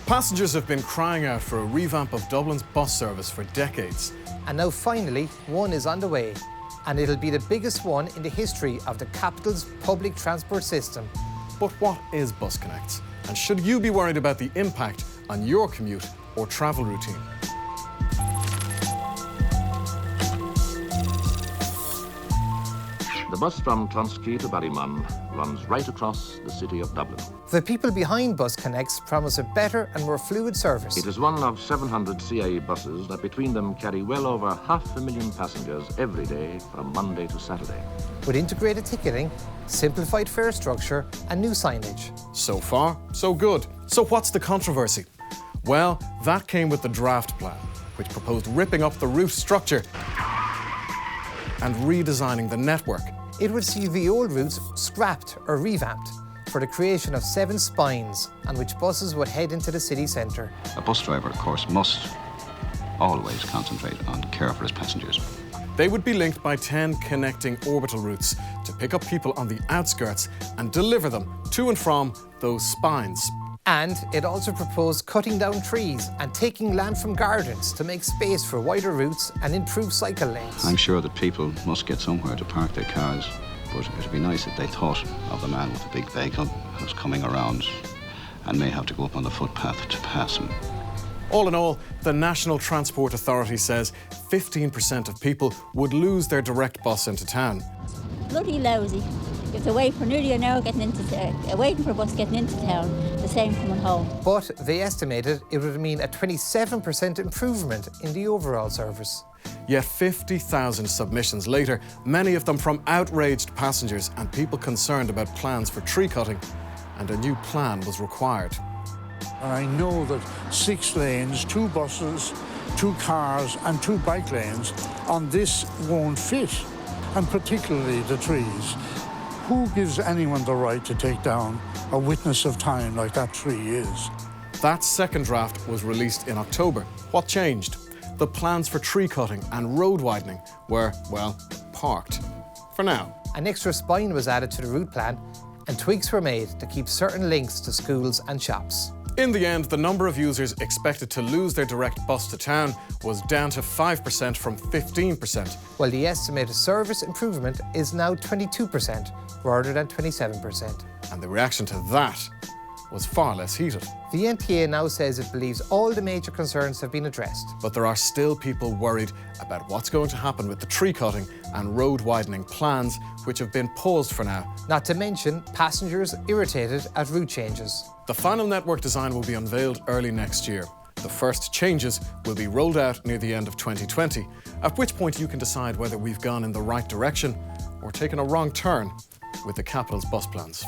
Passengers have been crying out for a revamp of Dublin's bus service for decades. And now finally, one is on the way. And it'll be the biggest one in the history of the capital's public transport system. But what is BusConnects? And should you be worried about the impact on your commute or travel routine? The bus from Clonskeagh to Ballymun runs right across the city of Dublin. The people behind BusConnects promise a better and more fluid service. It is one of 700 CIE buses that between them carry well over 500,000 passengers every day from Monday to Saturday. With integrated ticketing, simplified fare structure and new signage. So far, so good. So what's the controversy? Well, that came with the draft plan, which proposed ripping up the route structure and redesigning the network. It would see the old routes scrapped or revamped for the creation of 7 spines on which buses would head into the city centre. A bus driver, of course, must always concentrate on care for his passengers. They would be linked by 10 connecting orbital routes to pick up people on the outskirts and deliver them to and from those spines. And it also proposed cutting down trees and taking land from gardens to make space for wider routes and improve cycle lanes. I'm sure that people must get somewhere to park their cars, but it'd be nice if they thought of the man with the big vehicle who's coming around and may have to go up on the footpath to pass him. All in all, the National Transport Authority says 15% of people would lose their direct bus into town. Bloody lousy. You have to wait for nearly an hour waiting for a bus getting into town, the same coming home. But they estimated it would mean a 27% improvement in the overall service. Yet 50,000 submissions later, many of them from outraged passengers and people concerned about plans for tree cutting, and a new plan was required. And I know that 6 lanes, 2 buses, 2 cars and 2 bike lanes on this won't fit, and particularly the trees. Who gives anyone the right to take down a witness of time like that tree is? That second draft was released in October. What changed? The plans for tree cutting and road widening were, well, parked. For now. An extra spine was added to the route plan and tweaks were made to keep certain links to schools and shops. In the end, the number of users expected to lose their direct bus to town was down to 5% from 15%. While the estimated service improvement is now 22% rather than 27%. And the reaction to that was far less heated. The NTA now says it believes all the major concerns have been addressed. But there are still people worried about what's going to happen with the tree cutting and road widening plans, which have been paused for now. Not to mention passengers irritated at route changes. The final network design will be unveiled early next year. The first changes will be rolled out near the end of 2020, at which point you can decide whether we've gone in the right direction or taken a wrong turn with the capital's bus plans.